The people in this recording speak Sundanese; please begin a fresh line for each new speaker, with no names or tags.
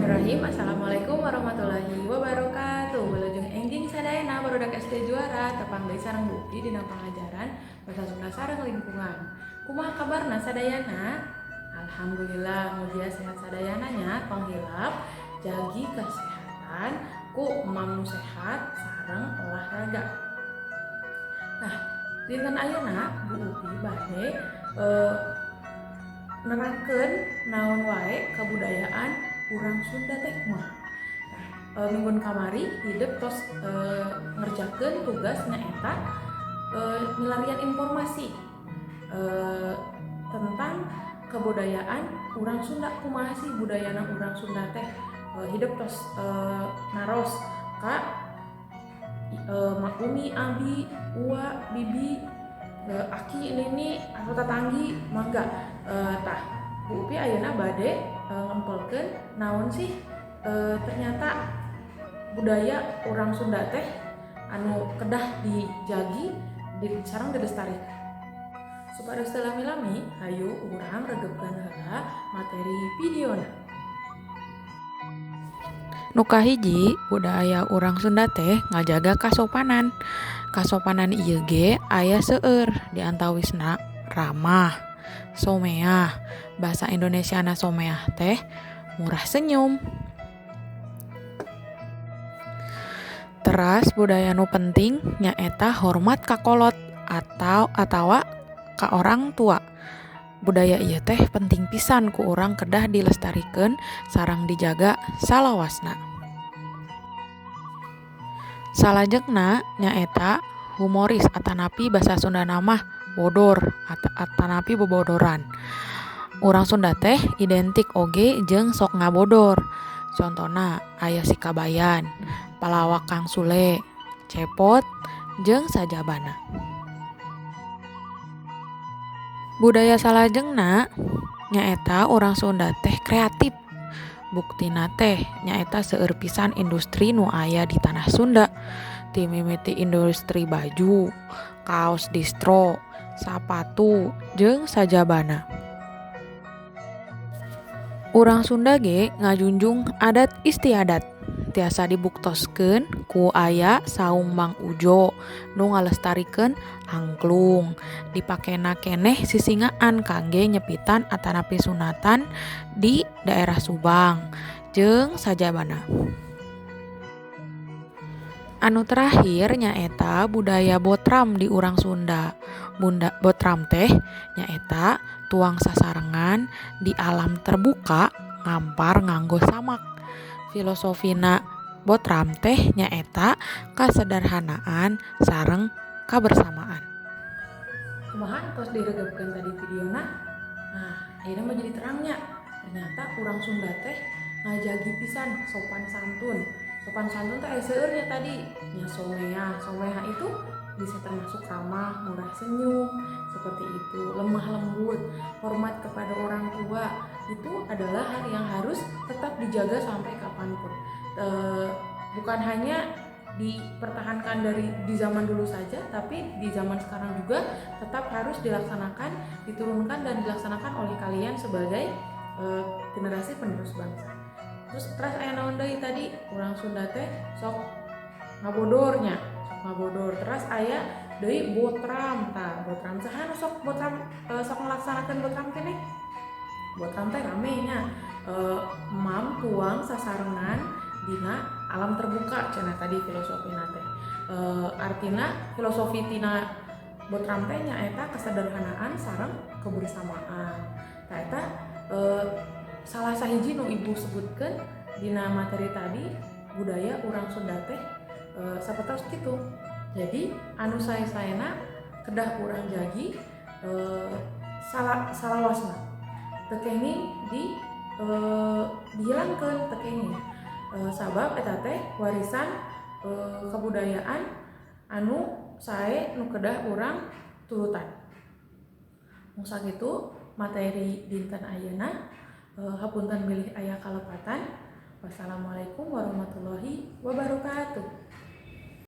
Bismillahirrahmanirrahim. Assalamualaikum warahmatullahi wabarakatuh. Wilujeng enjing sadayana barudak SD juara tepang deui sareng bukti dina pangajaran basa Sunda sareng lingkungan. Kumaha kabarna sadayana? Alhamdulillah mugia sehat sadayana nya tong hilap jagi kesehatan ku emam nu sehat sareng olahraga. Nah, dinten ayeuna Bu Upi bade nerangkeun naon wae kabudayaan urang Sunda teh mah. Minggun kamari hideuk tos ngerjakeun tugas nyaeta milarian informasi tentang kebudayaan urang Sunda. Kumaha sih budayana urang Sunda teh? Hideuk tos naros ka makumi, abi, ua, bibi, aki, nini, atau tatanggi, mangga. Tah Bu Upi ayeuna bade ngempelkeun naon sih ternyata budaya urang Sunda teh anu kedah dijagi sareng dilestarikan. Supados teu lami-lami, hayu urang regepkeun heula materi videona.
Nu kahiji, budaya urang Sunda teh ngajaga kasopanan. Kasopanan ieu ge aya seueur di antawisna ramah, someah. Bahasa Indonesiana someah teh murah senyum. Teras budaya nu penting nyaeta hormat ka kolot atawa ka orang tua. Budaya ieu teh penting pisan ku urang kedah dilestarikeun sareng dijaga salawasna. Salajengna nyaeta humoris atanapi basa Sundana mah bodor atanapi bobodoran. Urang Sunda teh identik oge jeung sok ngabodor. Contona aya si Kabayan, Palawak Kang Sule, Cepot, jeung sajabana. Budaya salajengna nyaeta urang Sunda teh kreatif. Buktina teh nyaeta seueur pisan industri nu aya di tanah Sunda. Ti mimiti industri baju, kaos distro, sapatu, jeung sajabana. Urang Sunda ge ngajunjung adat istiadat. Tiasa dibuktoskeun ku aya saung Mang Ujo nu ngalestarikeun angklung. Dipakena keneh sisingaan kangge nyepitan atanapi sunatan di daerah Subang jeung sajabana. Anu terakhir nyaeta budaya botram di urang Sunda. Botram teh nyaeta tuang sasarengan di alam terbuka ngampar nganggo samak. Filosofina botram teh nyaeta kasederhanaan sareng kabersamaan.
Kumaha tos diregepkeun tadi videona? Nah, ayeuna mah jadi terangnya. Ternyata urang Sunda teh ngajagi pisan sopan santun. Sopan santun teh aya seueurnya tadi. Nya someah. Someah itu bisa termasuk ramah, murah senyum, seperti itu, lemah lembut, hormat kepada orang tua. Itu adalah hal yang harus tetap dijaga sampai kapanpun. Bukan hanya dipertahankan di zaman dulu saja, tapi di zaman sekarang juga tetap harus dilaksanakan, diturunkan dan dilaksanakan oleh kalian sebagai generasi penerus bangsa. Terus aya naon deui tadi urang Sunda teh sok ngabodornya, sok ngabodor. Terus aya deui botram. Tah, botram saha sok botram sok ngelaksanakeun botram keneh? Botram teh rame nya. Mam tuang sasarengan dina alam terbuka cenah tadi filosofina teh. Artina filosofi tina botram teh nyaeta kesederhanaan sareng kebersamaan. Tah eta salah sahiji nu ibu sebutkeun dina materi tadi budaya urang Sunda teh sapertos kitu. Jadi anu sae-saena kedah urang jagi salawasna. Teu kenging dihilangkeun, teu kenging. Sabab eta teh warisan kebudayaan anu sae nu kedah urang turutan. Mung sakitu materi dinten ayeuna. Hapunten milih aya kalepatan. Wassalamualaikum warahmatullahi wabarakatuh.